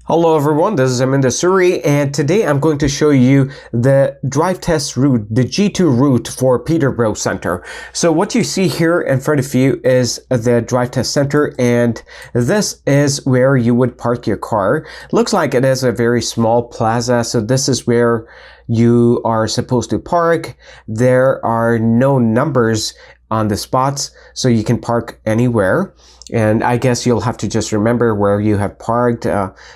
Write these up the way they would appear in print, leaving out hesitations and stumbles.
Hello everyone, this is Harminder Suri, and today I'm going to show you the drive test route, the G2 route for Peterborough Centre. So what you see here in front of you is the drive test centre, and this is where you would park your car. Looks like it is a very small plaza, so this is where you are supposed to park. There are no numbers on the spots, so you can park anywhere. And I guess you'll have to just remember where you have parked,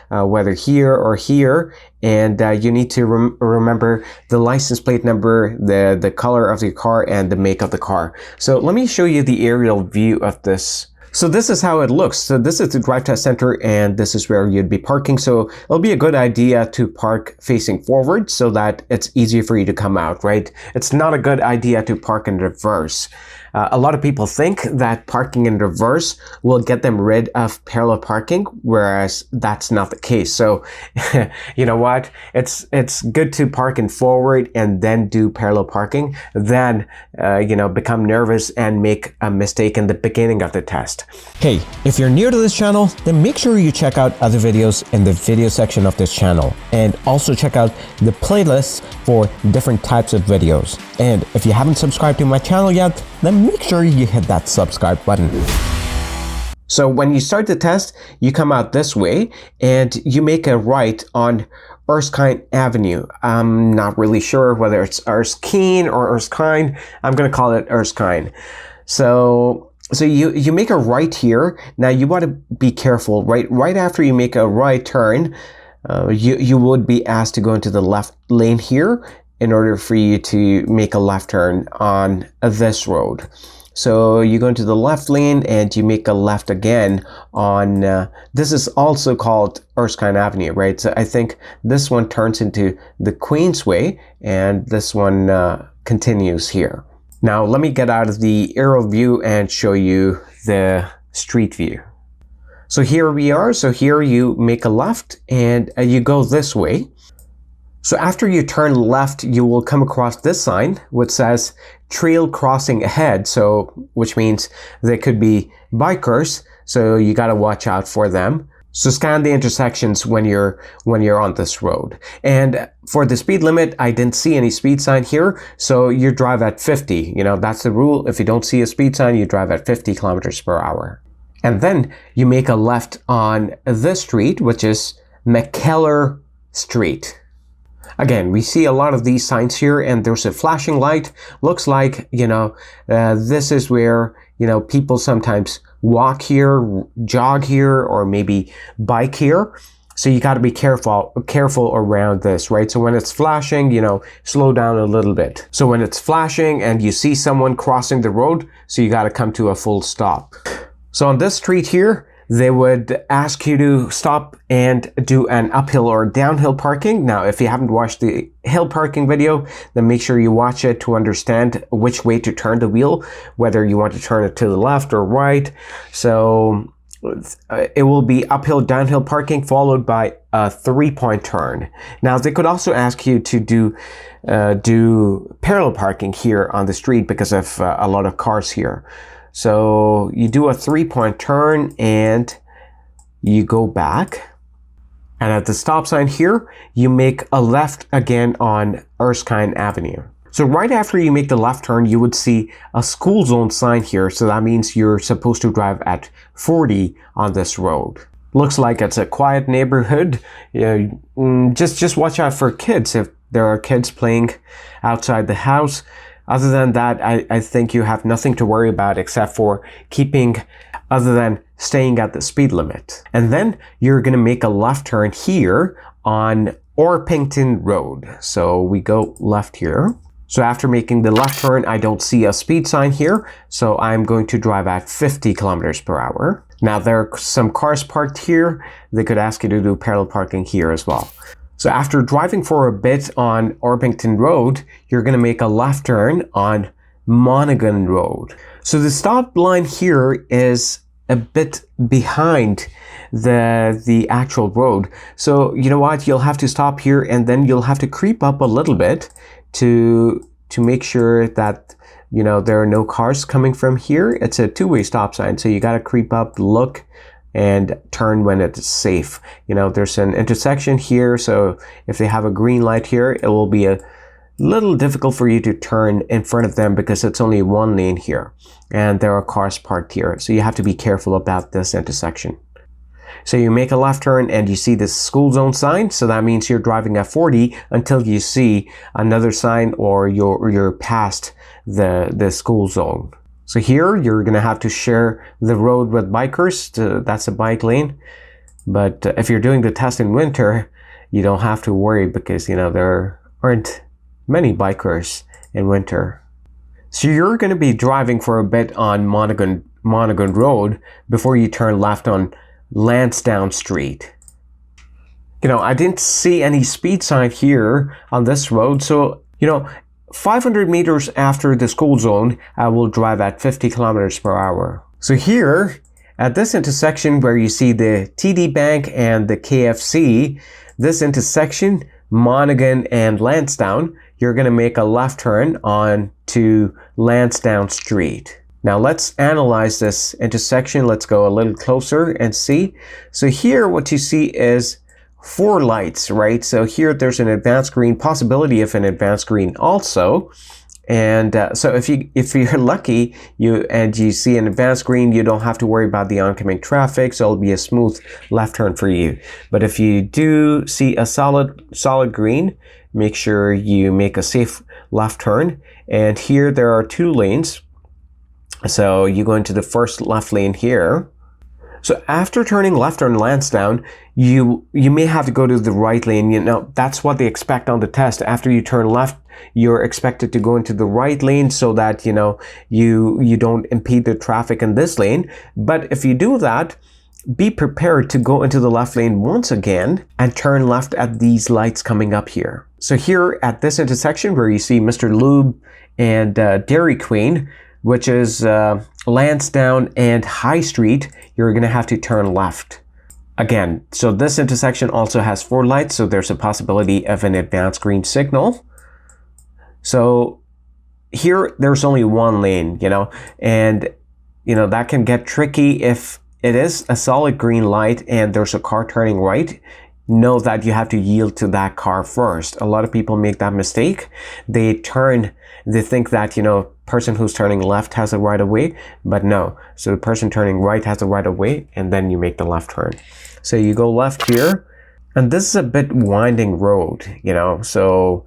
whether here or here. And you need to remember the license plate number, the color of the car, and the make of the car. So let me show you the aerial view of this. So this is how it looks. So this is the drive test center, and this is where you'd be parking. So it'll be a good idea to park facing forward so that it's easier for you to come out, right? It's not a good idea to park in reverse. A lot of people think that parking in reverse will get them rid of parallel parking, whereas that's not the case. So, you know what? It's good to park in forward and then do parallel parking, then, become nervous and make a mistake in the beginning of the test. Hey, if you're new to this channel, then make sure you check out other videos in the video section of this channel, and also check out the playlists for different types of videos. And if you haven't subscribed to my channel yet, then make sure you hit that subscribe button. So when you start the test, you come out this way and you make a right on Erskine Avenue. I'm not really sure whether it's Erskine or Erskine. I'm going to call it Erskine. So you make a right here. Now you want to be careful, right after you make a right turn, you would be asked to go into the left lane here in order for you to make a left turn on this road. So you go into the left lane and you make a left again on, this is also called Erskine Avenue, right? So I think this one turns into the Queensway and this one continues here. Now let me get out of the aerial view and show you the street view. So here we are. So here you make a left and you go this way. So after you turn left, you will come across this sign which says trail crossing ahead. So which means there could be bikers. So you got to watch out for them. So scan the intersections when you're on this road. And for the speed limit, I didn't see any speed sign here. So you drive at 50. You know, that's the rule. If you don't see a speed sign, you drive at 50 kilometers per hour. And then you make a left on this street, which is Mckellar St. Again, we see a lot of these signs here, and there's a flashing light. Looks like, this is where, people sometimes walk here, jog here, or maybe bike here. So you got to be careful around this, right? So when it's flashing, slow down a little bit. So when it's flashing and you see someone crossing the road, so you got to come to a full stop. So on this street here, they would ask you to stop and do an uphill or downhill parking. Now, if you haven't watched the hill parking video, then make sure you watch it to understand which way to turn the wheel, whether you want to turn it to the left or right. So it will be uphill, downhill parking followed by a 3-point turn. Now, they could also ask you to do parallel parking here on the street because of a lot of cars here. So you do a 3-point turn and you go back. And at the stop sign here, you make a left again on Erskine Avenue. So right after you make the left turn, you would see a school zone sign here. So that means you're supposed to drive at 40 on this road. Looks like it's a quiet neighborhood. Just watch out for kids if there are kids playing outside the house. Other than that, I think you have nothing to worry about except for other than staying at the speed limit. And then you're going to make a left turn here on Orpington Rd. So we go left here. So after making the left turn, I don't see a speed sign here. So I'm going to drive at 50 kilometers per hour. Now there are some cars parked here. They could ask you to do parallel parking here as well. So after driving for a bit on Orpington Rd, you're going to make a left turn on Monaghan Rd. So the stop line here is a bit behind the actual road. So you know what? You'll have to stop here and then you'll have to creep up a little bit to make sure that there are no cars coming from here. It's a two-way stop sign. So you got to creep up, look, and turn when it's safe. You know, there's an intersection here, so if they have a green light here, it will be a little difficult for you to turn in front of them because it's only one lane here and there are cars parked here, so you have to be careful about this intersection. So you make a left turn and you see this school zone sign, so that means you're driving at 40 until you see another sign or you're past the school zone. So here you're gonna have to share the road with bikers. That's a bike lane, but if you're doing the test in winter, you don't have to worry because, you know, there aren't many bikers in winter. So you're going to be driving for a bit on Monaghan Road before you turn left on Lanesdowne Street. You know, I didn't see any speed sign here on this road, so, you know, 500 meters after the school zone, I will drive at 50 kilometers per hour. So here, at this intersection where you see the TD Bank and the KFC, this intersection, Monaghan and Lanesdowne, you're going to make a left turn on to Lanesdowne Street. Now let's analyze this intersection. Let's go a little closer and see. So here what you see is 4 lights, right? So here there's an advanced green, possibility of an advanced green also. And so if you're lucky, you see an advanced green, you don't have to worry about the oncoming traffic, so it'll be a smooth left turn for you. But if you do see a solid green, make sure you make a safe left turn. And here there are 2 lanes. So you go into the first left lane here. So after turning left on Lanesdowne, you may have to go to the right lane. You know, that's what they expect on the test. After you turn left, you're expected to go into the right lane so that, you know, you don't impede the traffic in this lane. But if you do that, be prepared to go into the left lane once again and turn left at these lights coming up here. So here at this intersection where you see Mr. Lube and Dairy Queen, which is Lanesdowne and High Street, you're going to have to turn left. Again, so this intersection also has 4 lights, so there's a possibility of an advanced green signal. So here there's only 1 lane, you know, and, you know, that can get tricky if it is a solid green light and there's a car turning right. Know that you have to yield to that car first. A lot of people make that mistake. They think that, you know, person who's turning left has a right of way, but no. So the person turning right has a right of way, and then you make the left turn. So you go left here, and this is a bit winding road, you know, so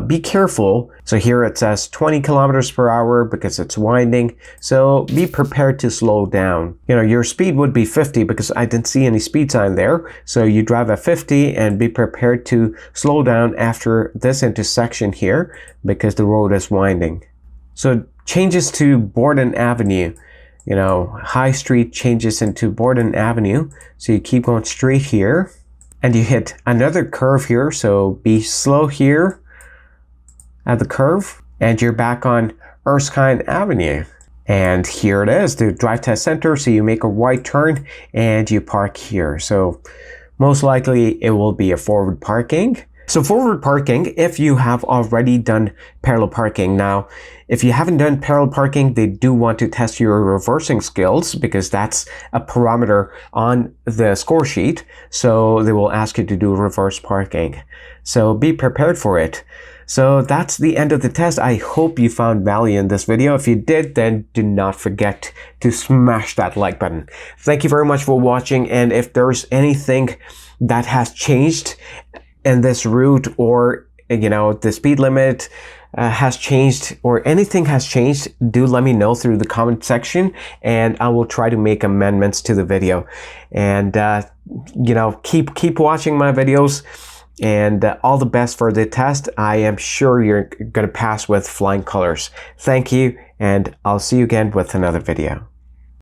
be careful. So here it says 20 kilometers per hour because it's winding. So be prepared to slow down. You know, your speed would be 50 because I didn't see any speed sign there. So you drive at 50 and be prepared to slow down after this intersection here because the road is winding. So changes to Borden Avenue. You know, High Street changes into Borden Avenue. So you keep going straight here and you hit another curve here. So be slow here at the curve, and you're back on Erskine Avenue. And here it is, the drive test center. So you make a right turn and you park here. So most likely it will be a forward parking. So forward parking, if you have already done parallel parking. Now, if you haven't done parallel parking, they do want to test your reversing skills because that's a parameter on the score sheet. So they will ask you to do reverse parking. So be prepared for it. So that's the end of the test. I hope you found value in this video. If you did, then do not forget to smash that like button. Thank you very much for watching. And if there's anything that has changed in this route, or, you know, the speed limit has changed, or anything has changed, do let me know through the comment section and I will try to make amendments to the video. And, you know, keep watching my videos. And all the best for the test. I am sure you're going to pass with flying colors. Thank you, and I'll see you again with another video.